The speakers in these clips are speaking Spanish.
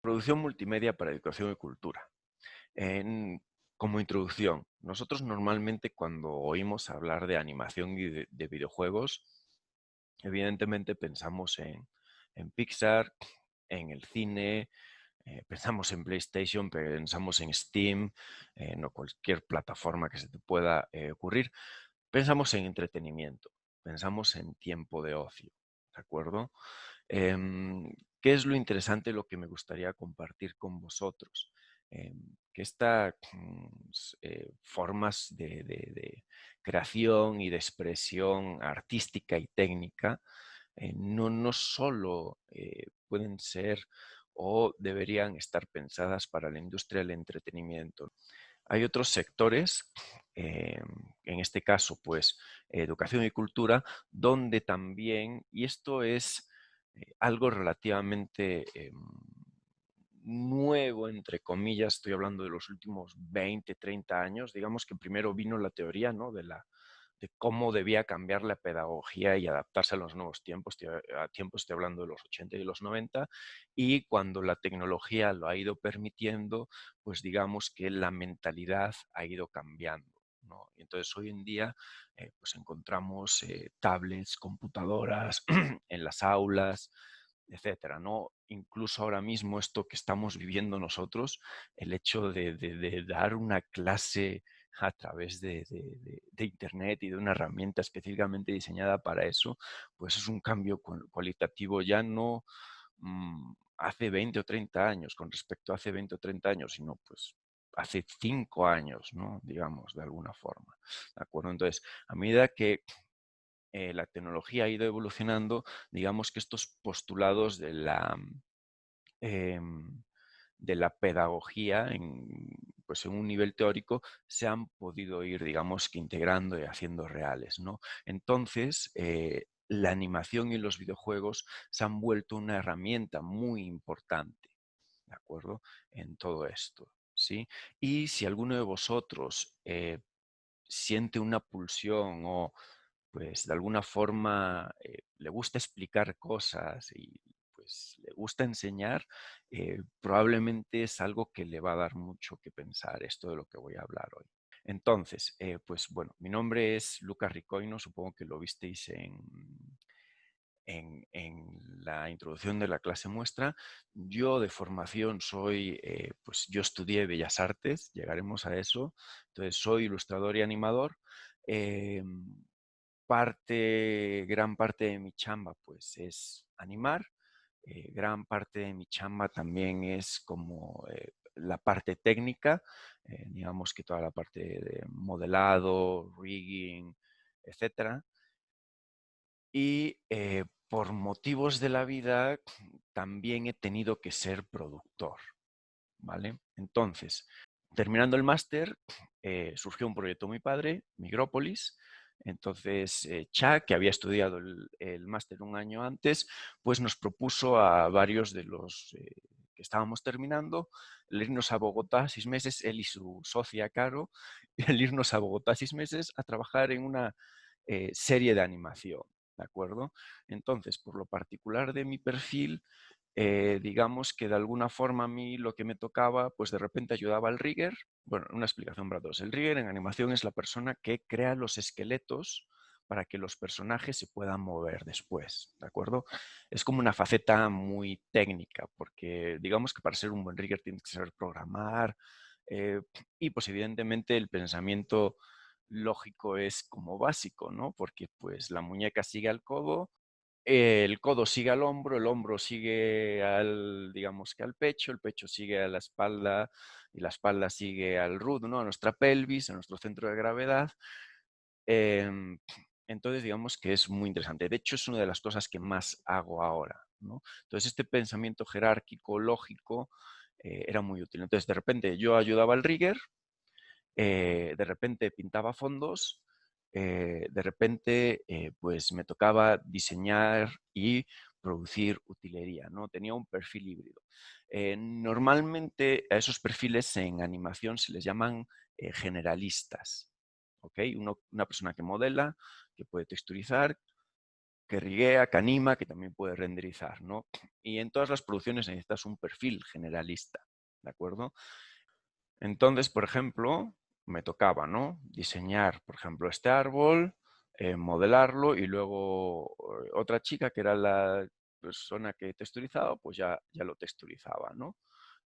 Producción multimedia para educación y cultura. Como introducción, nosotros normalmente cuando oímos hablar de animación y de videojuegos, evidentemente pensamos en Pixar, en el cine, pensamos en PlayStation, pensamos en Steam, o cualquier plataforma que se te pueda ocurrir. Pensamos en entretenimiento, pensamos en tiempo de ocio, ¿de acuerdo? ¿Qué es lo interesante, lo que me gustaría compartir con vosotros? Que estas formas de creación y de expresión artística y técnica no solo pueden ser o deberían estar pensadas para la industria del entretenimiento. Hay otros sectores, eh, en este caso, pues, educación y cultura, donde también, y esto es algo relativamente nuevo, entre comillas, estoy hablando de los últimos 20, 30 años, digamos que primero vino la teoría, ¿no?, de cómo debía cambiar la pedagogía y adaptarse a los nuevos tiempos. Estoy hablando de los 80 y de los 90, y cuando la tecnología lo ha ido permitiendo, pues digamos que la mentalidad ha ido cambiando, ¿no? Y entonces hoy en día pues encontramos tablets, computadoras en las aulas, etcétera, ¿no? Incluso ahora mismo esto que estamos viviendo nosotros, el hecho de dar una clase a través de Internet y de una herramienta específicamente diseñada para eso, pues es un cambio cualitativo ya no hace 20 o 30 años, con respecto a hace 20 o 30 años, sino pues hace 5 años, ¿no? Digamos, de alguna forma. ¿De acuerdo? Entonces, a medida que la tecnología ha ido evolucionando, digamos que estos postulados em, de la pedagogía pues en un nivel teórico se han podido ir, digamos, que integrando y haciendo reales, ¿no? Entonces, la animación y los videojuegos se han vuelto una herramienta muy importante, ¿de acuerdo? En todo esto, ¿sí? Y si alguno de vosotros siente una pulsión o pues de alguna forma le gusta explicar cosas y pues le gusta enseñar, probablemente es algo que le va a dar mucho que pensar esto de lo que voy a hablar hoy. Entonces, pues bueno, mi nombre es Lucas Ricoino, supongo que lo visteis en la introducción de la clase muestra. Yo de formación soy, pues yo estudié Bellas Artes, llegaremos a eso, entonces soy ilustrador y animador. Em, Gran parte de mi chamba pues es animar, gran parte de mi chamba también es como la parte técnica, digamos que toda la parte de modelado, rigging, etcétera. Y por motivos de la vida también he tenido que ser productor, ¿vale? Entonces, terminando el máster, surgió un proyecto muy padre, Migrópolis. Entonces, Cha, que había estudiado el máster un año antes, pues nos propuso a varios de los que estábamos terminando el irnos a Bogotá 6 meses, él y su socia Caro, el irnos a Bogotá 6 meses a trabajar en una serie de animación, ¿de acuerdo? Entonces, por lo particular de mi perfil, digamos que de alguna forma a mí lo que me tocaba, pues de repente ayudaba al rigger. Bueno, una explicación para todos. El rigger en animación es la persona que crea los esqueletos para que los personajes se puedan mover después, ¿de acuerdo? Es como una faceta muy técnica, porque digamos que para ser un buen rigger tienes que saber programar, eh, y pues evidentemente el pensamiento lógico es como básico, ¿no? Porque pues la muñeca sigue al codo, el codo sigue al hombro, el hombro sigue digamos que al pecho, el pecho sigue a la espalda y la espalda sigue al rudo, ¿no? A nuestra pelvis, a nuestro centro de gravedad. Em, entonces, digamos que es muy interesante. De hecho, es una de las cosas que más hago ahora, ¿no? Entonces, este pensamiento jerárquico, lógico, era muy útil. Entonces, de repente yo ayudaba al rigger, de repente pintaba fondos, de repente pues me tocaba diseñar y producir utilería, ¿no? Tenía un perfil híbrido. Normalmente a esos perfiles en animación se les llaman generalistas, ¿ok? Una persona que modela, que puede texturizar, que riguea, que anima, que también puede renderizar, ¿no? Y en todas las producciones necesitas un perfil generalista, ¿de acuerdo? Entonces, por ejemplo, me tocaba, ¿no? Diseñar, por ejemplo, este árbol, modelarlo y luego otra chica que era la persona que texturizaba, pues ya lo texturizaba, ¿no?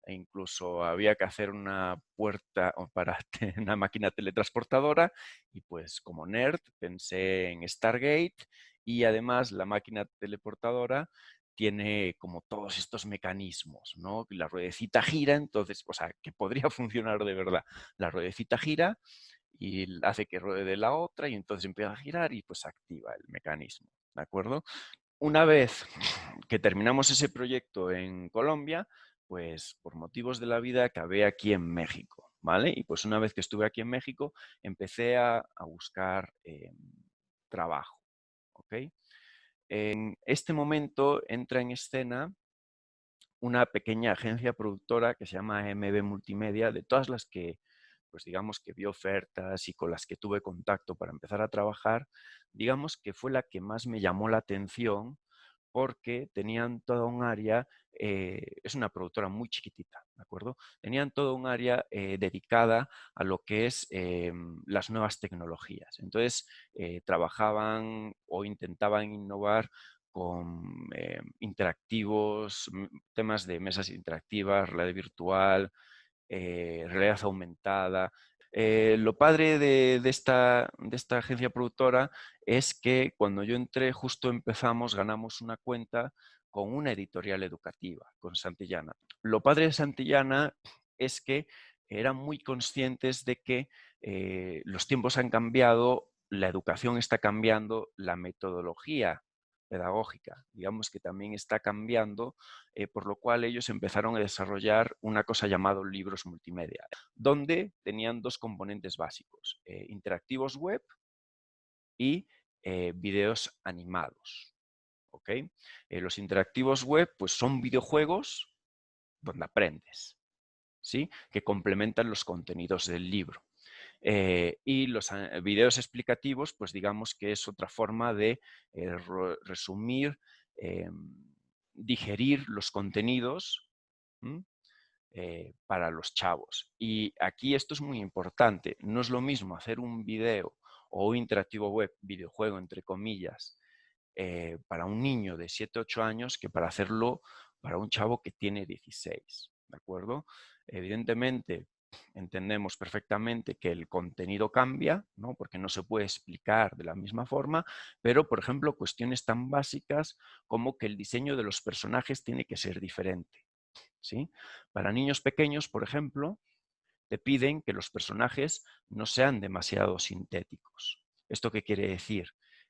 E incluso había que hacer una puerta para una máquina teletransportadora y pues como nerd pensé en Stargate y además la máquina teleportadora tiene como todos estos mecanismos, ¿no? La ruedecita gira, entonces, o sea, que podría funcionar de verdad. La ruedecita gira y hace que ruede la otra y entonces empieza a girar y pues activa el mecanismo, ¿de acuerdo? Una vez que terminamos ese proyecto en Colombia, pues por motivos de la vida acabé aquí en México, ¿vale? Y pues una vez que estuve aquí en México, empecé a buscar trabajo, ¿ok? En este momento entra en escena una pequeña agencia productora que se llama MB Multimedia, de todas las que, pues digamos que vi ofertas y con las que tuve contacto para empezar a trabajar, digamos que fue la que más me llamó la atención porque tenían toda un área, es una productora muy chiquitita, ¿de acuerdo? Tenían todo un área dedicada a lo que es las nuevas tecnologías. Entonces, trabajaban o intentaban innovar con interactivos, temas de mesas interactivas, realidad virtual, realidad aumentada. Lo padre de esta agencia productora es que cuando yo entré, justo empezamos, ganamos una cuenta con una editorial educativa, con Santillana. Lo padre de Santillana es que eran muy conscientes de que los tiempos han cambiado, la educación está cambiando, la metodología pedagógica, digamos que también está cambiando, por lo cual ellos empezaron a desarrollar una cosa llamada libros multimedia, donde tenían dos componentes básicos, interactivos web y videos animados. ¿Ok? Los interactivos web pues, son videojuegos donde aprendes, ¿sí? Que complementan los contenidos del libro. Y los videos explicativos, pues digamos que es otra forma de resumir, digerir los contenidos para los chavos. Y aquí esto es muy importante. No es lo mismo hacer un video o un interactivo web, videojuego entre comillas, para un niño de 7, 8 años que para hacerlo para un chavo que tiene 16, ¿de acuerdo? Evidentemente, entendemos perfectamente que el contenido cambia, ¿no? Porque no se puede explicar de la misma forma, pero, por ejemplo, cuestiones tan básicas como que el diseño de los personajes tiene que ser diferente, ¿sí? Para niños pequeños, por ejemplo, te piden que los personajes no sean demasiado sintéticos. ¿Esto qué quiere decir?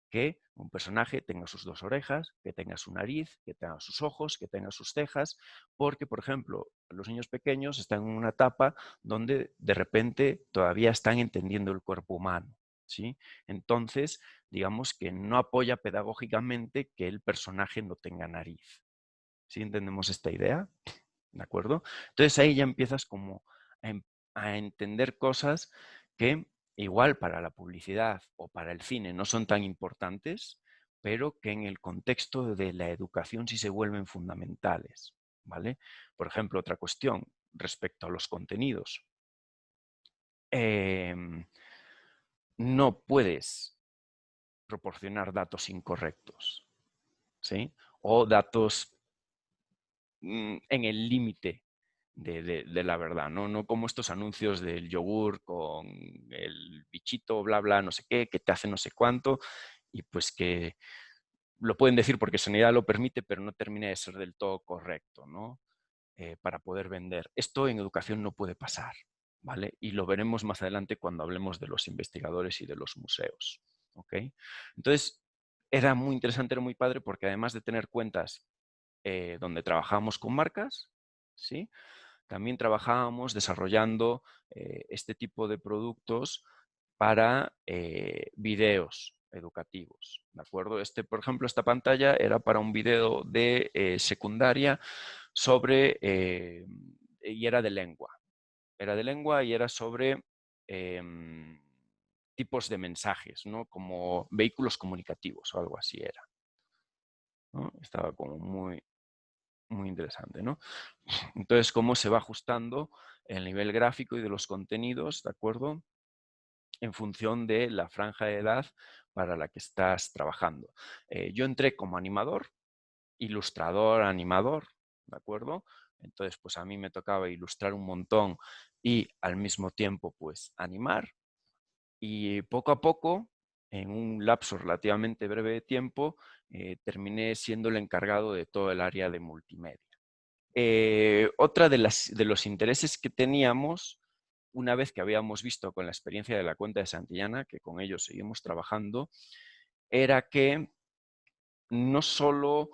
Que un personaje tenga sus dos orejas, que tenga su nariz, que tenga sus ojos, que tenga sus cejas, porque, por ejemplo, los niños pequeños están en una etapa donde de repente todavía están entendiendo el cuerpo humano, ¿sí? Entonces, digamos que no apoya pedagógicamente que el personaje no tenga nariz. ¿Sí entendemos esta idea? ¿De acuerdo? Entonces ahí ya empiezas como a entender cosas que igual para la publicidad o para el cine no son tan importantes, pero que en el contexto de la educación sí se vuelven fundamentales, ¿vale? Por ejemplo, otra cuestión respecto a los contenidos. No puedes proporcionar datos incorrectos, ¿sí? O datos en el límite de la verdad, ¿no? No como estos anuncios del yogur con el bichito, bla, bla, no sé qué, que te hace no sé cuánto, y pues que lo pueden decir porque sanidad lo permite, pero no termina de ser del todo correcto, ¿no? Para poder vender. Esto en educación no puede pasar, ¿vale? Y lo veremos más adelante cuando hablemos de los investigadores y de los museos, ¿ok? Entonces, era muy interesante, era muy padre, porque además de tener cuentas donde trabajábamos con marcas, ¿sí? También trabajábamos desarrollando este tipo de productos para videos educativos, ¿de acuerdo? Por ejemplo, esta pantalla era para un video de secundaria sobre, y era de lengua. Era de lengua y era sobre tipos de mensajes, ¿no? Como vehículos comunicativos o algo así era. ¿no? Estaba como muy, muy interesante, ¿no? Entonces, cómo se va ajustando el nivel gráfico y de los contenidos, ¿de acuerdo? En función de la franja de edad para la que estás trabajando. Yo entré como animador, ilustrador, animador, ¿de acuerdo? Entonces, pues a mí me tocaba ilustrar un montón y al mismo tiempo, pues animar. Y poco a poco, en un lapso relativamente breve de tiempo, terminé siendo el encargado de todo el área de multimedia. Otra de los intereses que teníamos, una vez que habíamos visto con la experiencia de la cuenta de Santillana, que con ellos seguimos trabajando, era que no solo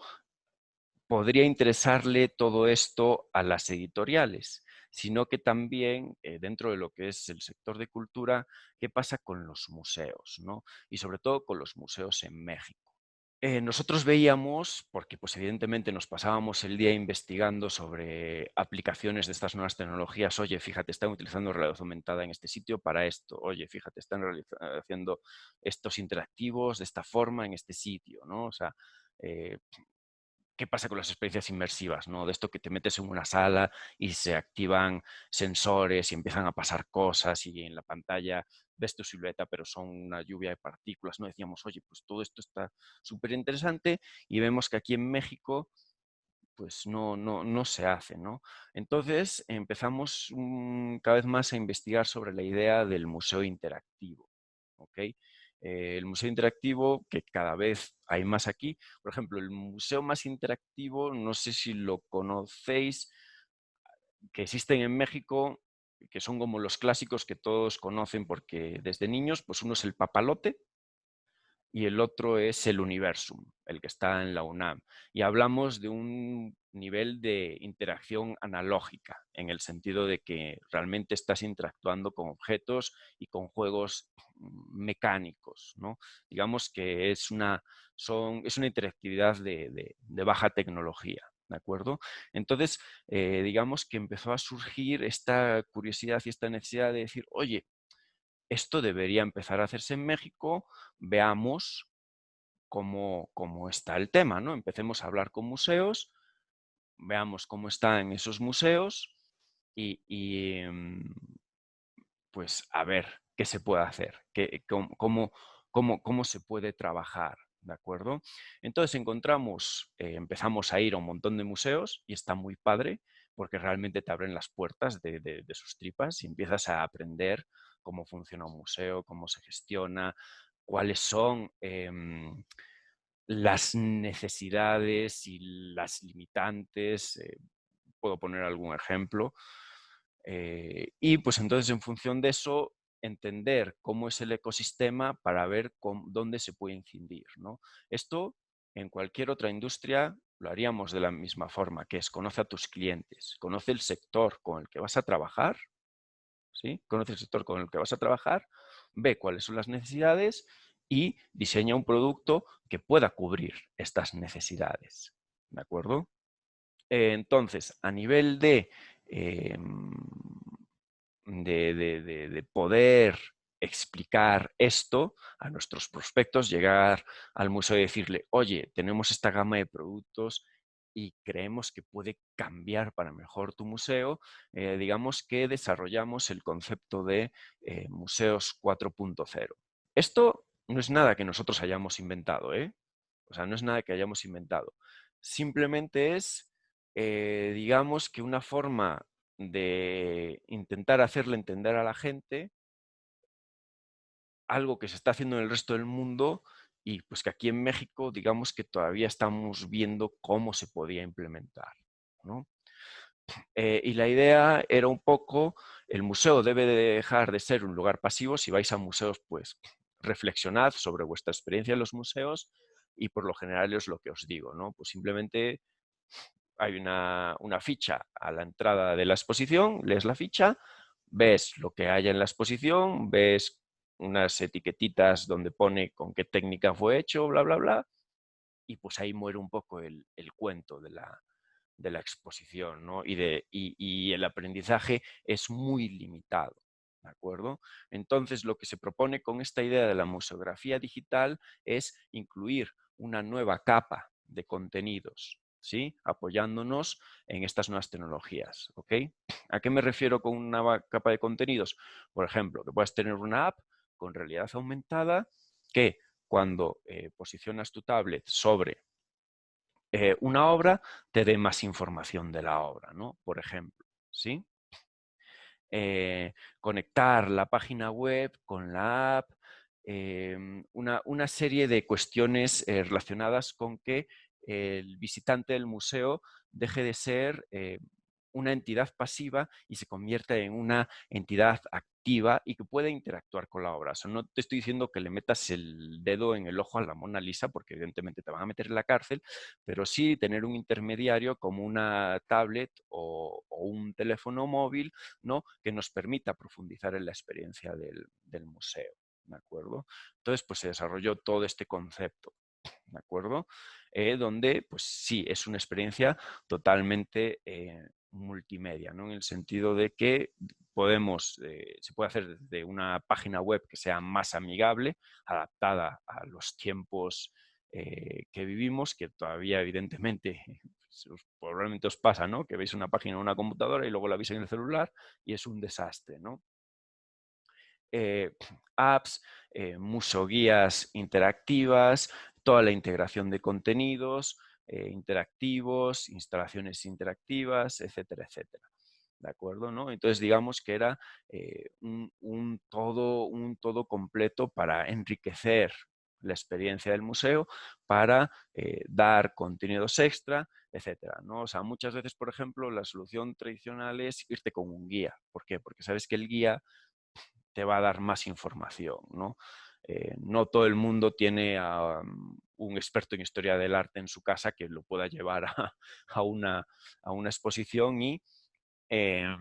podría interesarle todo esto a las editoriales, sino que también dentro de lo que es el sector de cultura, qué pasa con los museos, ¿no? Y sobre todo con los museos en México. Nosotros veíamos, porque pues evidentemente nos pasábamos el día investigando sobre aplicaciones de estas nuevas tecnologías. Oye, fíjate, están utilizando realidad aumentada en este sitio para esto. Oye, fíjate, están haciendo estos interactivos de esta forma en este sitio, ¿no? O sea, eh, ¿qué pasa con las experiencias inmersivas, ¿no? De esto que te metes en una sala y se activan sensores y empiezan a pasar cosas y en la pantalla ves tu silueta, pero son una lluvia de partículas, ¿no? Decíamos, oye, pues todo esto está súper interesante y vemos que aquí en México pues no se hace, ¿no? Entonces empezamos cada vez más a investigar sobre la idea del museo interactivo, ¿ok? El museo interactivo, que cada vez hay más aquí, por ejemplo, el museo más interactivo, no sé si lo conocéis, que existen en México, que son como los clásicos que todos conocen porque desde niños, pues uno es el papalote, y el otro es el Universum, el que está en la UNAM. Y hablamos de un nivel de interacción analógica, en el sentido de que realmente estás interactuando con objetos y con juegos mecánicos, ¿no? Digamos que es es una interactividad de baja tecnología. ¿De acuerdo? Entonces, digamos que empezó a surgir esta curiosidad y esta necesidad de decir, oye, esto debería empezar a hacerse en México, veamos cómo está el tema, ¿no? Empecemos a hablar con museos, veamos cómo están esos museos y pues a ver qué se puede hacer, cómo se puede trabajar, ¿de acuerdo? Entonces empezamos a ir a un montón de museos y está muy padre porque realmente te abren las puertas de sus tripas y empiezas a aprender cómo funciona un museo, cómo se gestiona, cuáles son las necesidades y las limitantes. Puedo poner algún ejemplo. Y pues entonces en función de eso, entender cómo es el ecosistema para ver dónde se puede incidir, ¿no? Esto en cualquier otra industria lo haríamos de la misma forma, que es conoce a tus clientes, conoce el sector con el que vas a trabajar, ¿sí? Conoce el sector con el que vas a trabajar, ve cuáles son las necesidades y diseña un producto que pueda cubrir estas necesidades, ¿de acuerdo? Entonces, a nivel em, de poder explicar esto a nuestros prospectos, llegar al museo y decirle, oye, tenemos esta gama de productos y creemos que puede cambiar para mejor tu museo, digamos que desarrollamos el concepto de museos 4.0. Esto no es nada que nosotros hayamos inventado, ¿eh? O sea, no es nada que hayamos inventado. Simplemente es, digamos que una forma de intentar hacerle entender a la gente algo que se está haciendo en el resto del mundo y pues que aquí en México digamos que todavía estamos viendo cómo se podía implementar, ¿no? Y la idea era un poco, el museo debe de dejar de ser un lugar pasivo. Si vais a museos, pues reflexionad sobre vuestra experiencia en los museos y por lo general es lo que os digo, ¿no? Pues simplemente hay una ficha a la entrada de la exposición, lees la ficha, ves lo que haya en la exposición, ves unas etiquetitas donde pone con qué técnica fue hecho, bla, bla, bla, y pues ahí muere un poco el cuento de la exposición, ¿no? Y el aprendizaje es muy limitado, ¿de acuerdo? Entonces, lo que se propone con esta idea de la museografía digital es incluir una nueva capa de contenidos, ¿sí? Apoyándonos en estas nuevas tecnologías, ¿ok? ¿A qué me refiero con una capa de contenidos? Por ejemplo, que puedas tener una app con realidad aumentada que cuando posicionas tu tablet sobre una obra, te dé más información de la obra, ¿no? Por ejemplo, ¿sí? Conectar la página web con la app, una serie de cuestiones relacionadas con que el visitante del museo deje de ser una entidad pasiva y se convierta en una entidad activa y que pueda interactuar con la obra. O sea, no te estoy diciendo que le metas el dedo en el ojo a la Mona Lisa, porque evidentemente te van a meter en la cárcel, pero sí tener un intermediario como una tablet o un teléfono móvil, ¿no? Que nos permita profundizar en la experiencia del museo, ¿de acuerdo? Entonces, pues se desarrolló todo este concepto, ¿de acuerdo? Donde, pues sí, es una experiencia totalmente multimedia, ¿no? En el sentido de que se puede hacer desde una página web que sea más amigable, adaptada a los tiempos que vivimos, que todavía evidentemente probablemente os pasa, ¿no? Que veis una página en una computadora y luego la veis en el celular y es un desastre, ¿no? Apps, musoguías interactivas, toda la integración de contenidos interactivos, instalaciones interactivas, etcétera, etcétera. ¿De acuerdo? ¿No? Entonces, digamos que era un todo completo para enriquecer la experiencia del museo, para dar contenidos extra, etcétera, ¿no? O sea, muchas veces, por ejemplo, la solución tradicional es irte con un guía. ¿Por qué? Porque sabes que el guía te va a dar más información, ¿no? No todo el mundo tiene a un experto en historia del arte en su casa que lo pueda llevar a una exposición y eh,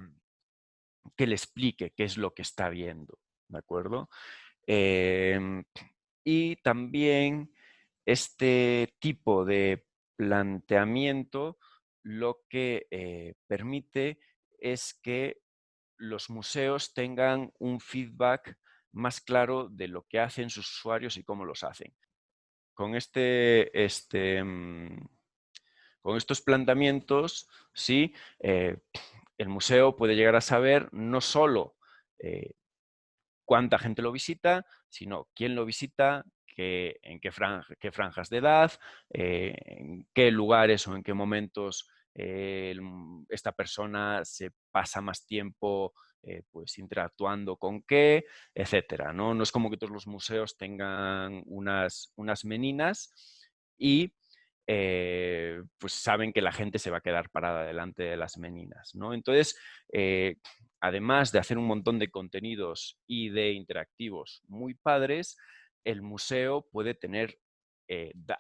que le explique qué es lo que está viendo, ¿de acuerdo? Y también este tipo de planteamiento lo que permite es que los museos tengan un feedback más claro de lo que hacen sus usuarios y cómo los hacen. Con con estos planteamientos, sí, el museo puede llegar a saber no solo cuánta gente lo visita, sino quién lo visita, en qué franjas de edad, en qué lugares o en qué momentos esta persona se pasa más tiempo pues interactuando con qué, etcétera, ¿no? No es como que todos los museos tengan unas meninas y pues saben que la gente se va a quedar parada delante de las meninas, ¿no? Entonces, además de hacer un montón de contenidos y de interactivos muy padres, el museo puede tener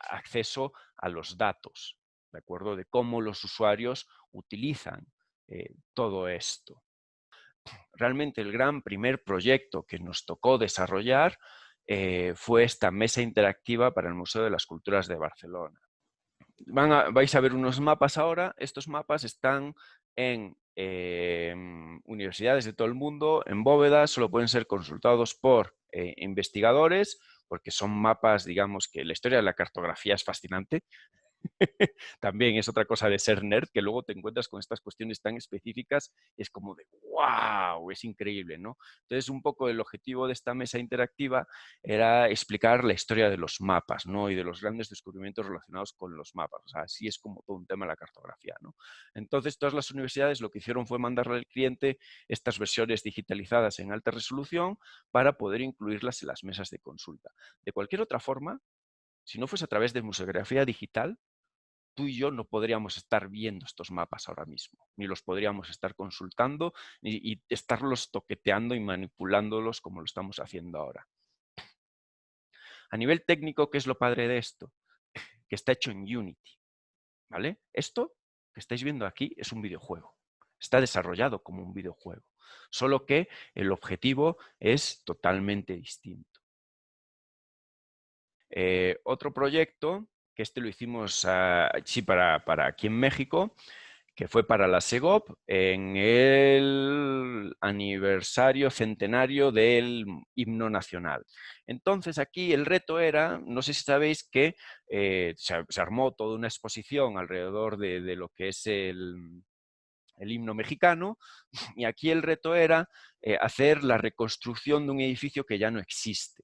acceso a los datos, ¿de acuerdo? De cómo los usuarios utilizan todo esto. Realmente el gran primer proyecto que nos tocó desarrollar fue esta mesa interactiva para el Museo de las Culturas de Barcelona. Vais a ver unos mapas ahora. Estos mapas están en universidades de todo el mundo, en bóvedas, solo pueden ser consultados por investigadores, porque son mapas, digamos, que la historia de la cartografía es fascinante. También es otra cosa de ser nerd, que luego te encuentras con estas cuestiones tan específicas, es como de wow, es increíble, ¿no? Entonces, un poco el objetivo de esta mesa interactiva era explicar la historia de los mapas, ¿no? Y de los grandes descubrimientos relacionados con los mapas. O sea, así es como todo un tema de la cartografía, ¿no? Entonces, todas las universidades lo que hicieron fue mandarle al cliente estas versiones digitalizadas en alta resolución para poder incluirlas en las mesas de consulta. De cualquier otra forma, si no fuese a través de museografía digital, tú y yo no podríamos estar viendo estos mapas ahora mismo, ni los podríamos estar consultando, ni estarlos toqueteando y manipulándolos como lo estamos haciendo ahora. A nivel técnico, ¿qué es lo padre de esto? Que está hecho en Unity, ¿vale? Esto que estáis viendo aquí es un videojuego. Está desarrollado como un videojuego, solo que el objetivo es totalmente distinto. Otro proyecto, que este lo hicimos sí, para aquí en México, que fue para la SEGOP en el aniversario centenario del himno nacional. Entonces aquí el reto era, no sé si sabéis que se armó toda una exposición alrededor de lo que es el himno mexicano, y aquí el reto era hacer la reconstrucción de un edificio que ya no existe,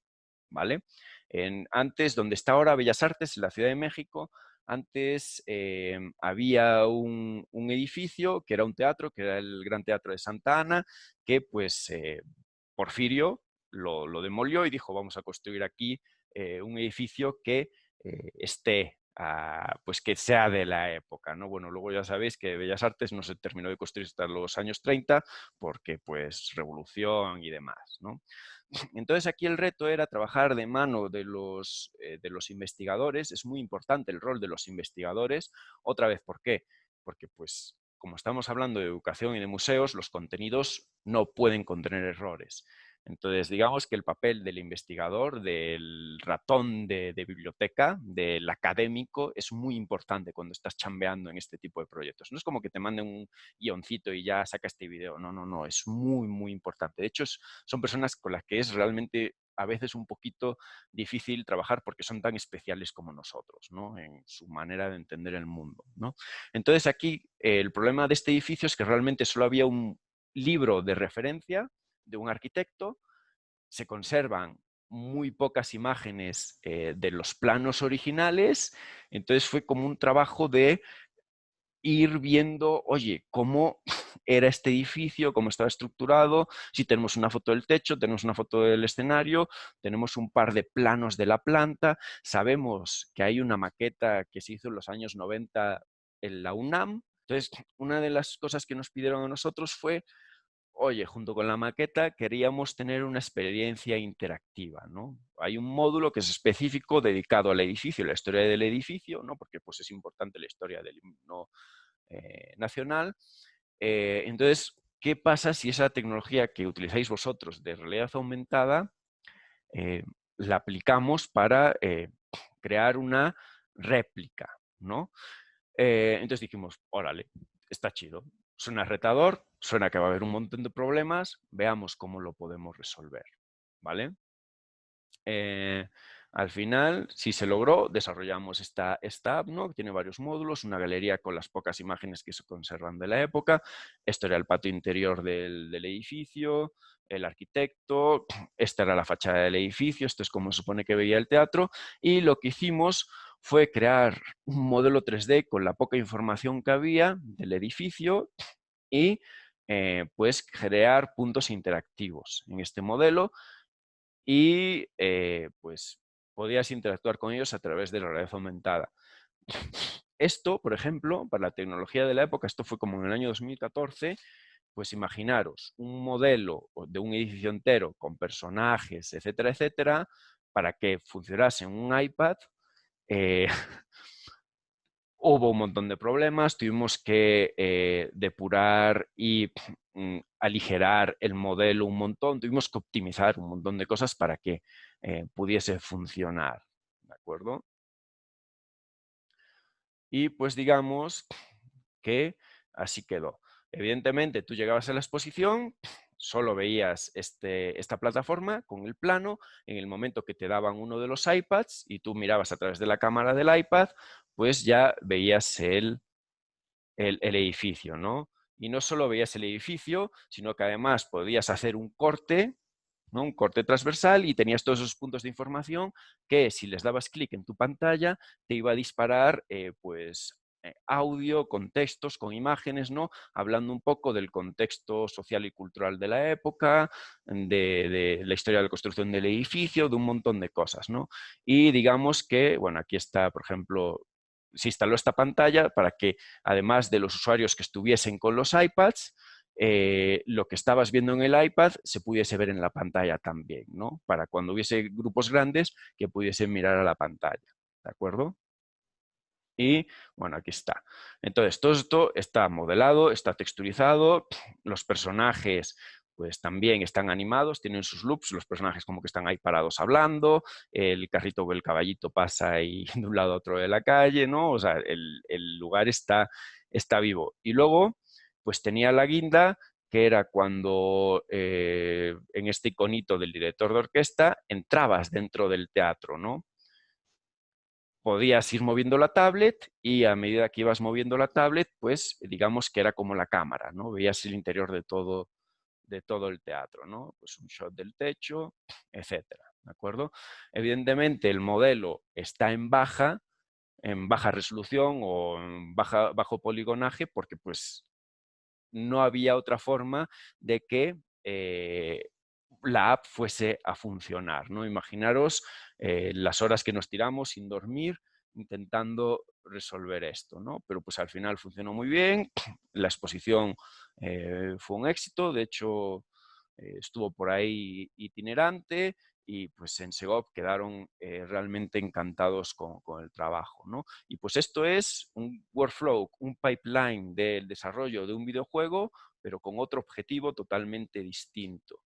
¿vale? Antes, donde está ahora Bellas Artes, en la Ciudad de México, antes había un edificio que era un teatro, que era el Gran Teatro de Santa Ana, que pues Porfirio lo demolió y dijo, vamos a construir aquí un edificio que esté pues que sea de la época, ¿no? Bueno, luego ya sabéis que Bellas Artes no se terminó de construir hasta los años 30 porque, pues, revolución y demás, ¿no? Entonces aquí el reto era trabajar de mano de los investigadores. Es muy importante el rol de los investigadores. Otra vez, ¿por qué? Porque, pues, como estamos hablando de educación y de museos, los contenidos no pueden contener errores. Entonces, digamos que el papel del investigador, del ratón de biblioteca, del académico, es muy importante cuando estás chambeando en este tipo de proyectos. No es como que te manden un guioncito y ya saca este video. No, no, no, es muy, muy importante. De hecho, son personas con las que es realmente a veces un poquito difícil trabajar porque son tan especiales como nosotros, ¿no? En su manera de entender el mundo, ¿no? Entonces aquí el problema de este edificio es que realmente solo había un libro de referencia de un arquitecto, se conservan muy pocas imágenes de los planos originales, entonces fue como un trabajo de ir viendo, oye, cómo era este edificio, cómo estaba estructurado, si tenemos una foto del techo, tenemos una foto del escenario, tenemos un par de planos de la planta, sabemos que hay una maqueta que se hizo en los años 90 en la UNAM. Entonces, una de las cosas que nos pidieron a nosotros fue, oye, junto con la maqueta queríamos tener una experiencia interactiva, ¿no? Hay un módulo que es específico dedicado al edificio, la historia del edificio, ¿no? Porque pues es importante la historia del himno nacional. Entonces, ¿qué pasa si esa tecnología que utilizáis vosotros de realidad aumentada eh, la aplicamos para crear una réplica, ¿no? Entonces dijimos, órale, está chido, suena retador, suena que va a haber un montón de problemas, veamos cómo lo podemos resolver, ¿vale? Al final, si se logró, desarrollamos esta app, ¿no? Que tiene varios módulos, una galería con las pocas imágenes que se conservan de la época. Esto era el patio interior del edificio, el arquitecto, esta era la fachada del edificio, esto es como se supone que veía el teatro, y lo que hicimos fue crear un modelo 3D con la poca información que había del edificio y pues crear puntos interactivos en este modelo y pues podías interactuar con ellos a través de la realidad aumentada. Esto, por ejemplo, para la tecnología de la época, esto fue como en el año 2014, pues imaginaros un modelo de un edificio entero con personajes, etcétera, etcétera, para que funcionase en un iPad. eh, Hubo un montón de problemas, tuvimos que depurar y aligerar el modelo un montón, tuvimos que optimizar un montón de cosas para que pudiese funcionar, ¿de acuerdo? Y pues digamos que así quedó. Evidentemente, tú llegabas a la exposición, solo veías esta plataforma con el plano, en el momento que te daban uno de los iPads y tú mirabas a través de la cámara del iPad, pues ya veías el edificio, ¿no? Y no solo veías el edificio, sino que además podías hacer un corte, ¿no? Un corte transversal y tenías todos esos puntos de información que si les dabas clic en tu pantalla te iba a disparar pues audio, con textos, con imágenes, ¿no? Hablando un poco del contexto social y cultural de la época, de la historia de la construcción del edificio, de un montón de cosas, ¿no? Y digamos que, bueno, aquí está, por ejemplo, se instaló esta pantalla para que, además de los usuarios que estuviesen con los iPads, lo que estabas viendo en el iPad se pudiese ver en la pantalla también, ¿no? Para cuando hubiese grupos grandes que pudiesen mirar a la pantalla, ¿de acuerdo? Y bueno, aquí está. Entonces, todo esto está modelado, está texturizado, los personajes pues también están animados, tienen sus loops, los personajes como que están ahí parados hablando, el carrito o el caballito pasa ahí de un lado a otro de la calle, ¿no? O sea, el lugar está está vivo. Y luego, pues tenía la guinda, que era cuando en este iconito del director de orquesta entrabas dentro del teatro, ¿no? Podías ir moviendo la tablet y a medida que ibas moviendo la tablet, pues digamos que era como la cámara, ¿no? Veías el interior de todo el teatro, ¿no? Pues un shot del techo, etcétera, ¿de acuerdo? Evidentemente el modelo está en baja resolución o en bajo poligonaje porque pues no había otra forma de que la app fuese a funcionar, ¿no? Imaginaros las horas que nos tiramos sin dormir intentando resolver esto, ¿no? Pero pues al final funcionó muy bien, la exposición fue un éxito, de hecho estuvo por ahí itinerante y pues en Segov quedaron realmente encantados con el trabajo, ¿no? Y pues esto es un workflow, un pipeline del desarrollo de un videojuego, pero con otro objetivo totalmente distinto.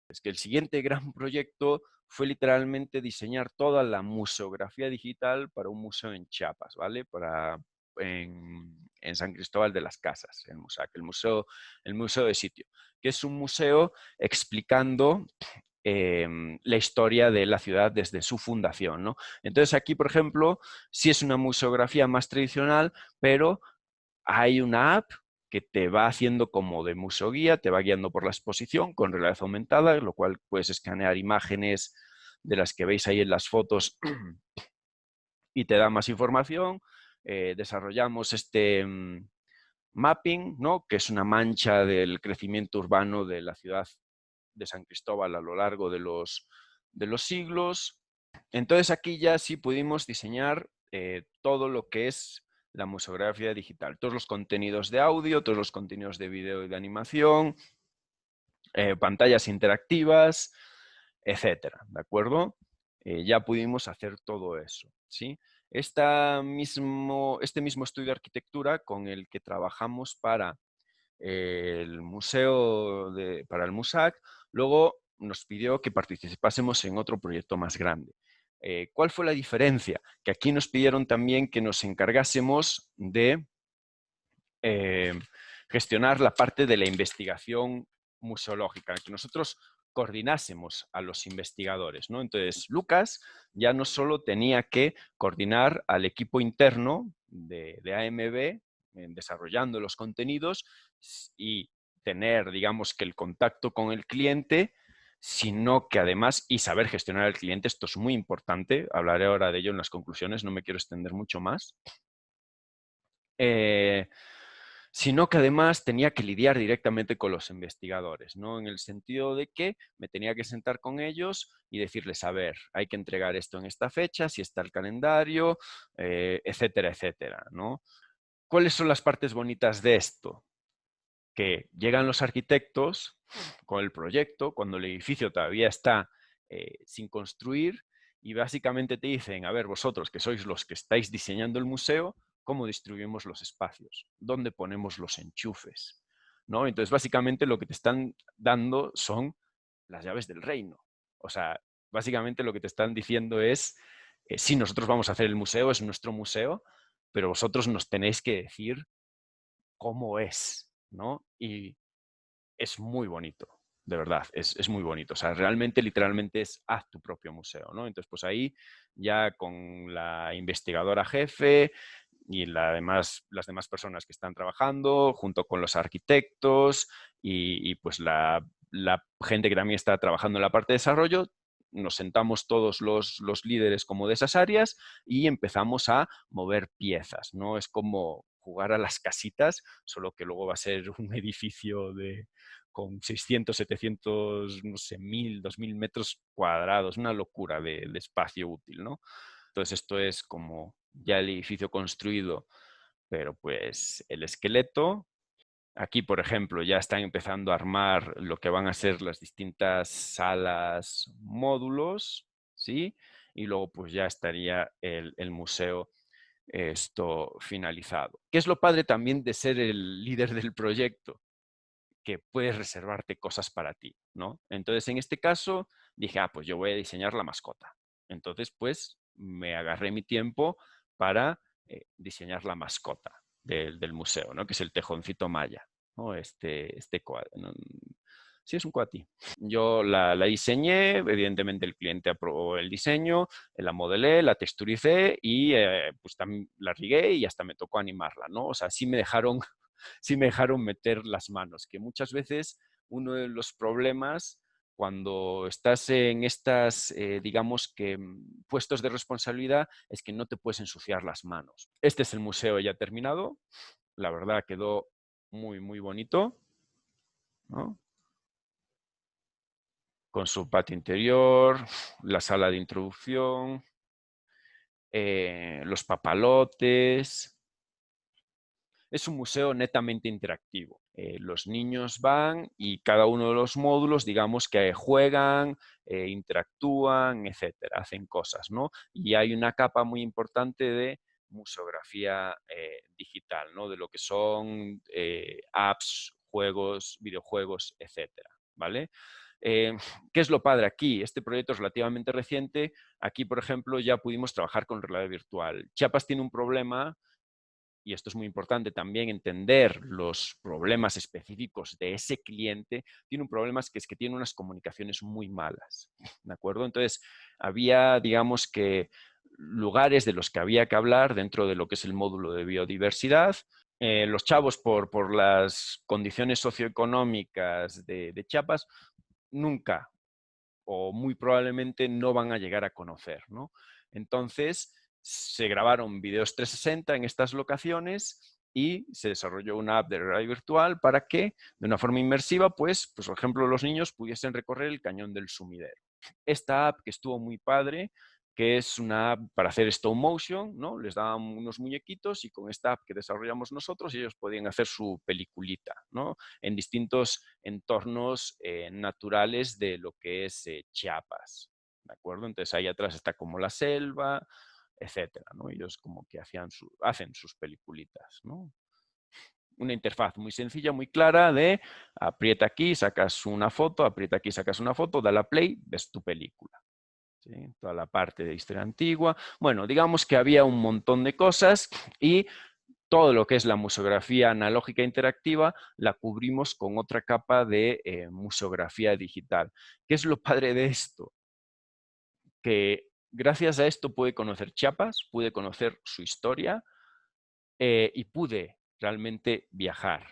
Es que el siguiente gran proyecto fue literalmente diseñar toda la museografía digital para un museo en Chiapas, ¿vale? En San Cristóbal de las Casas, el MUSAC, el museo de sitio, que es un museo explicando la historia de la ciudad desde su fundación, ¿no? Entonces aquí, por ejemplo, sí es una museografía más tradicional, pero hay una app que te va haciendo como de museoguía, te va guiando por la exposición con realidad aumentada, lo cual puedes escanear imágenes de las que veis ahí en las fotos y te da más información. Desarrollamos este mapping, ¿no? Que es una mancha del crecimiento urbano de la ciudad de San Cristóbal a lo largo de los siglos. Entonces aquí ya sí pudimos diseñar todo lo que es la museografía digital, todos los contenidos de audio, todos los contenidos de video y de animación, pantallas interactivas, etcétera, ¿de acuerdo? Ya pudimos hacer todo eso, ¿sí? Este mismo estudio de arquitectura con el que trabajamos para el museo, para el MUSAC, luego nos pidió que participásemos en otro proyecto más grande. ¿Cuál fue la diferencia? Que aquí nos pidieron también que nos encargásemos de gestionar la parte de la investigación museológica, que nosotros coordinásemos a los investigadores, ¿no? Entonces, Lucas ya no solo tenía que coordinar al equipo interno de AMB desarrollando los contenidos y tener, digamos, que el contacto con el cliente, sino que además, y saber gestionar al cliente, esto es muy importante, hablaré ahora de ello en las conclusiones, no me quiero extender mucho más, sino que además tenía que lidiar directamente con los investigadores, ¿no? En el sentido de que me tenía que sentar con ellos y decirles, a ver, hay que entregar esto en esta fecha, si está el calendario, etcétera, etcétera, ¿no? ¿Cuáles son las partes bonitas de esto? Que llegan los arquitectos con el proyecto, cuando el edificio todavía está sin construir, y básicamente te dicen, a ver, vosotros que sois los que estáis diseñando el museo, ¿cómo distribuimos los espacios? ¿Dónde ponemos los enchufes? ¿No? Entonces, básicamente lo que te están dando son las llaves del reino. O sea, básicamente lo que te están diciendo es, sí, nosotros vamos a hacer el museo, es nuestro museo, pero vosotros nos tenéis que decir cómo es, ¿no? Y es muy bonito, de verdad, es muy bonito. O sea, realmente, literalmente es haz tu propio museo, ¿no? Entonces, pues ahí ya con la investigadora jefe y las demás personas que están trabajando, junto con los arquitectos y pues la gente que también está trabajando en la parte de desarrollo, nos sentamos todos los líderes como de esas áreas y empezamos a mover piezas, ¿no? Es como jugar a las casitas, solo que luego va a ser un edificio con 600, 700, no sé, 1000, 2000 metros cuadrados, una locura de espacio útil, ¿no? Entonces esto es como ya el edificio construido, pero pues el esqueleto. Aquí, por ejemplo, ya están empezando a armar lo que van a ser las distintas salas, módulos, ¿sí? Y luego pues ya estaría el museo esto finalizado. ¿Qué es lo padre también de ser el líder del proyecto? Que puedes reservarte cosas para ti, ¿no? Entonces, en este caso, dije, pues yo voy a diseñar la mascota. Entonces, pues me agarré mi tiempo para diseñar la mascota. del museo, ¿no? Que es el tejoncito maya, ¿no? Este ¿no? Sí, es un coatí. Yo la diseñé, evidentemente el cliente aprobó el diseño, la modelé, la texturicé y pues también la rigué y hasta me tocó animarla, ¿no? O sea, sí me dejaron, sí me dejaron meter las manos, que muchas veces uno de los problemas cuando estás en estas, digamos que, puestos de responsabilidad es que no te puedes ensuciar las manos. Este es el museo ya terminado. La verdad quedó muy, muy bonito, ¿no? Con su patio interior, la sala de introducción, los papalotes. Es un museo netamente interactivo. Los niños van y cada uno de los módulos, digamos que juegan, interactúan, etcétera, hacen cosas, ¿no? Y hay una capa muy importante de museografía digital, ¿no? De lo que son apps, juegos, videojuegos, etcétera, ¿vale? Eh, ¿Qué es lo padre aquí? Este proyecto es relativamente reciente. Aquí, por ejemplo, ya pudimos trabajar con realidad virtual. Chiapas tiene un problema y esto es muy importante también, entender los problemas específicos de ese cliente, tiene un problema que es que tiene unas comunicaciones muy malas, ¿de acuerdo? Entonces, había, digamos que, lugares de los que había que hablar dentro de lo que es el módulo de biodiversidad. Los chavos, por las condiciones socioeconómicas de Chiapas, nunca o muy probablemente no van a llegar a conocer, ¿no? Entonces, se grabaron videos 360 en estas locaciones y se desarrolló una app de realidad virtual para que, de una forma inmersiva, pues por ejemplo, los niños pudiesen recorrer el cañón del Sumidero. Esta app que estuvo muy padre, que es una app para hacer stop motion, ¿no? Les daban unos muñequitos y con esta app que desarrollamos nosotros ellos podían hacer su peliculita, ¿no? En distintos entornos naturales de lo que es Chiapas, ¿de acuerdo? Entonces ahí atrás está como la selva, etcétera, ¿no? Ellos como que hacen sus peliculitas, ¿no? Una interfaz muy sencilla, muy clara de aprieta aquí, sacas una foto, aprieta aquí, sacas una foto, dale a play, ves tu película. ¿Sí? Toda la parte de historia antigua. Bueno, digamos que había un montón de cosas y todo lo que es la museografía analógica interactiva la cubrimos con otra capa de museografía digital. ¿Qué es lo padre de esto? Que gracias a esto pude conocer Chiapas, pude conocer su historia y pude realmente viajar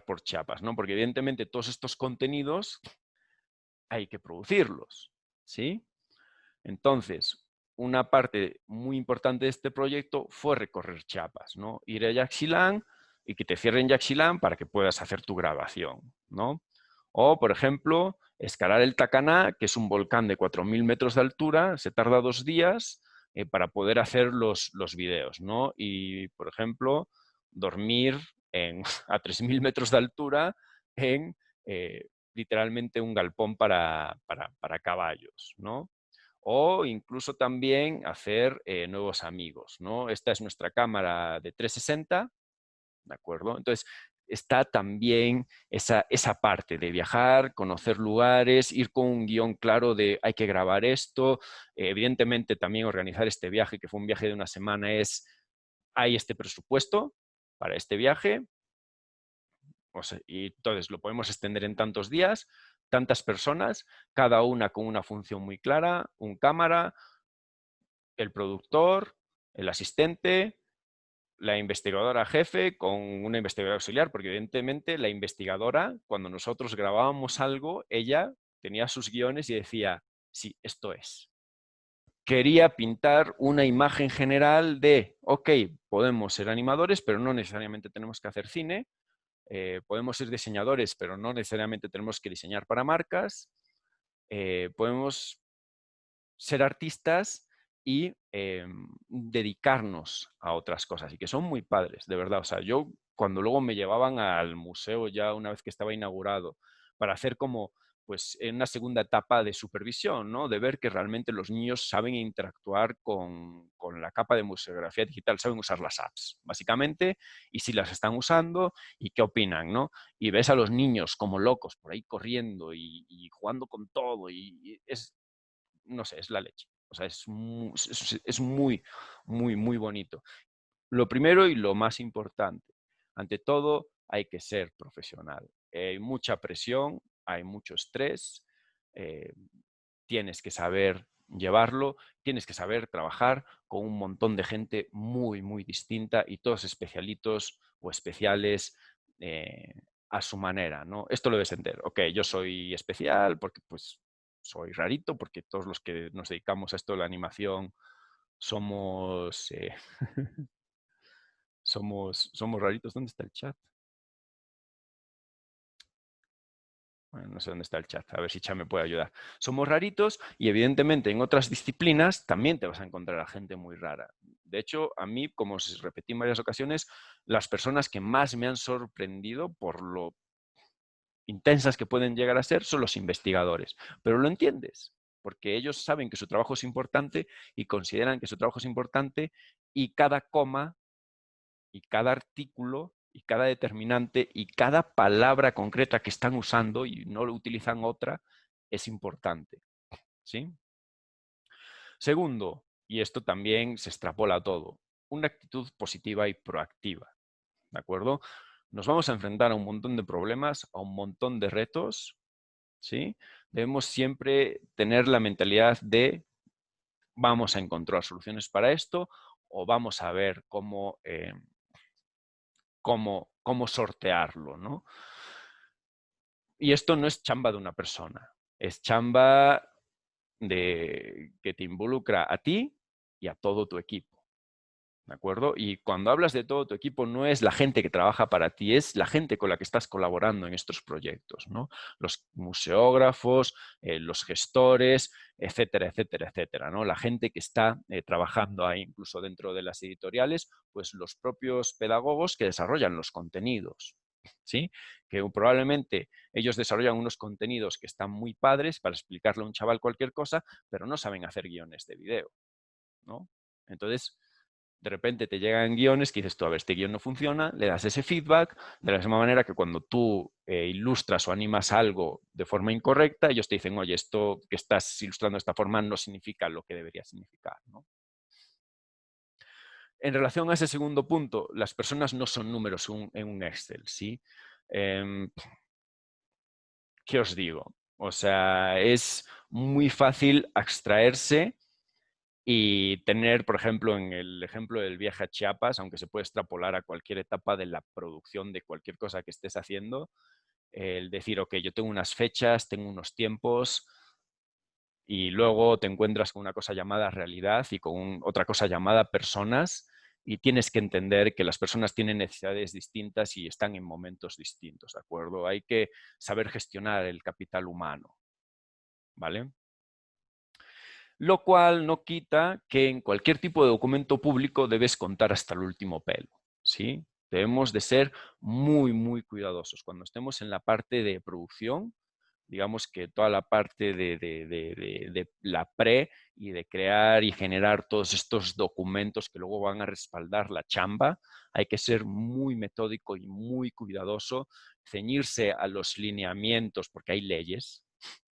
por Chiapas, ¿no? Porque evidentemente todos estos contenidos hay que producirlos, ¿sí? Entonces, una parte muy importante de este proyecto fue recorrer Chiapas, ¿no? Ir a Yaxchilán y que te cierren Yaxchilán para que puedas hacer tu grabación, ¿no? O, por ejemplo, escalar el Tacaná, que es un volcán de 4.000 metros de altura, se tarda 2 días para poder hacer los videos, ¿no? Y, por ejemplo, dormir a 3.000 metros de altura en literalmente un galpón para caballos, ¿no? O incluso también hacer nuevos amigos, ¿no? Esta es nuestra cámara de 360, ¿de acuerdo? Entonces, está también esa parte de viajar, conocer lugares, ir con un guión claro de hay que grabar esto, evidentemente también organizar este viaje, que fue un viaje de una semana, hay este presupuesto para este viaje, o sea, y entonces lo podemos extender en tantos días, tantas personas, cada una con una función muy clara, un cámara, el productor, el asistente, la investigadora jefe con una investigadora auxiliar, porque evidentemente la investigadora, cuando nosotros grabábamos algo, ella tenía sus guiones y decía, sí, esto es. Quería pintar una imagen general de, ok, podemos ser animadores, pero no necesariamente tenemos que hacer cine, podemos ser diseñadores, pero no necesariamente tenemos que diseñar para marcas, podemos ser artistas y dedicarnos a otras cosas y que son muy padres, de verdad. O sea, yo cuando luego me llevaban al museo ya una vez que estaba inaugurado para hacer como pues en una segunda etapa de supervisión, ¿no? De ver que realmente los niños saben interactuar con la capa de museografía digital, saben usar las apps, básicamente, y si las están usando y qué opinan, ¿no? Y ves a los niños como locos por ahí corriendo y jugando con todo y es, no sé, es la leche. O sea, es muy, muy, muy bonito. Lo primero y lo más importante, ante todo hay que ser profesional. Hay mucha presión, hay mucho estrés, eh, tienes que saber llevarlo, tienes que saber trabajar con un montón de gente muy, muy distinta y todos especialitos o especiales a su manera, ¿no? Esto lo debes entender. Ok, yo soy especial porque pues soy rarito, porque todos los que nos dedicamos a esto de la animación somos, somos raritos. ¿Dónde está el chat? Bueno, no sé dónde está el chat, a ver si Chat me puede ayudar. Somos raritos y evidentemente en otras disciplinas también te vas a encontrar a gente muy rara. De hecho, a mí, como os repetí en varias ocasiones, las personas que más me han sorprendido por lo intensas que pueden llegar a ser son los investigadores. Pero lo entiendes, porque ellos saben que su trabajo es importante y consideran que su trabajo es importante y cada coma y cada artículo y cada determinante y cada palabra concreta que están usando y no lo utilizan otra es importante. ¿Sí? Segundo, y esto también se extrapola a todo, una actitud positiva y proactiva. ¿De acuerdo? Nos vamos a enfrentar a un montón de problemas, a un montón de retos. ¿Sí? Debemos siempre tener la mentalidad de vamos a encontrar soluciones para esto o vamos a ver cómo sortearlo, ¿no? Y esto no es chamba de una persona, es chamba que te involucra a ti y a todo tu equipo. ¿De acuerdo? Y cuando hablas de todo tu equipo, no es la gente que trabaja para ti, es la gente con la que estás colaborando en estos proyectos, ¿no? Los museógrafos, los gestores, etcétera, etcétera, etcétera, ¿no? La gente que está trabajando ahí, incluso dentro de las editoriales, pues los propios pedagogos que desarrollan los contenidos, ¿sí? Que probablemente ellos desarrollan unos contenidos que están muy padres para explicarle a un chaval cualquier cosa, pero no saben hacer guiones de video, ¿no? Entonces, de repente te llegan guiones que dices tú, a ver, este guión no funciona, le das ese feedback, de la misma manera que cuando tú ilustras o animas algo de forma incorrecta, ellos te dicen, oye, esto que estás ilustrando de esta forma no significa lo que debería significar, ¿no? En relación a ese segundo punto, las personas no son números en un Excel, ¿sí? ¿Qué os digo? O sea, es muy fácil abstraerse y tener, por ejemplo, en el ejemplo del viaje a Chiapas, aunque se puede extrapolar a cualquier etapa de la producción de cualquier cosa que estés haciendo, el decir, ok, yo tengo unas fechas, tengo unos tiempos, y luego te encuentras con una cosa llamada realidad y con otra cosa llamada personas, y tienes que entender que las personas tienen necesidades distintas y están en momentos distintos, ¿de acuerdo? Hay que saber gestionar el capital humano, ¿vale? Lo cual no quita que en cualquier tipo de documento público debes contar hasta el último pelo, ¿sí? Debemos de ser muy, muy cuidadosos. Cuando estemos en la parte de producción, digamos que toda la parte de la pre y de crear y generar todos estos documentos que luego van a respaldar la chamba, hay que ser muy metódico y muy cuidadoso, ceñirse a los lineamientos, porque hay leyes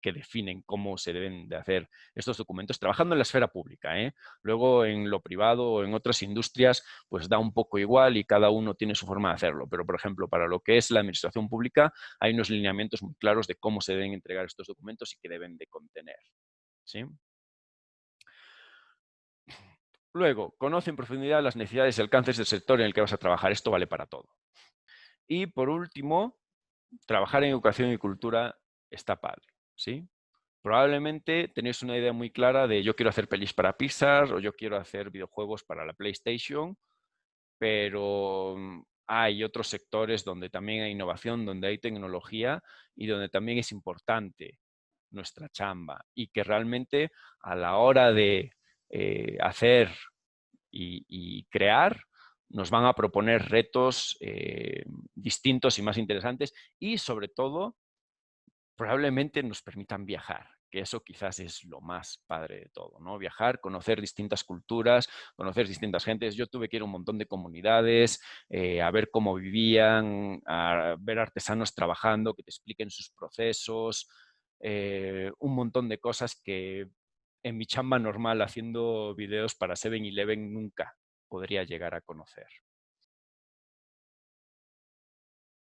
que definen cómo se deben de hacer estos documentos, trabajando en la esfera pública, ¿eh? Luego en lo privado o en otras industrias, pues da un poco igual y cada uno tiene su forma de hacerlo. Pero, por ejemplo, para lo que es la administración pública, hay unos lineamientos muy claros de cómo se deben entregar estos documentos y qué deben de contener, ¿sí? Luego, conoce en profundidad las necesidades y alcances del sector en el que vas a trabajar. Esto vale para todo. Y por último, trabajar en educación y cultura está padre, ¿sí? Probablemente tenéis una idea muy clara de yo quiero hacer pelis para Pixar o yo quiero hacer videojuegos para la PlayStation, pero hay otros sectores donde también hay innovación, donde hay tecnología y donde también es importante nuestra chamba y que realmente a la hora de hacer y crear nos van a proponer retos distintos y más interesantes y sobre todo probablemente nos permitan viajar, que eso quizás es lo más padre de todo, ¿no? Viajar, conocer distintas culturas, conocer distintas gentes. Yo tuve que ir a un montón de comunidades, a ver cómo vivían, a ver artesanos trabajando, que te expliquen sus procesos, un montón de cosas que en mi chamba normal haciendo videos para 7-Eleven nunca podría llegar a conocer.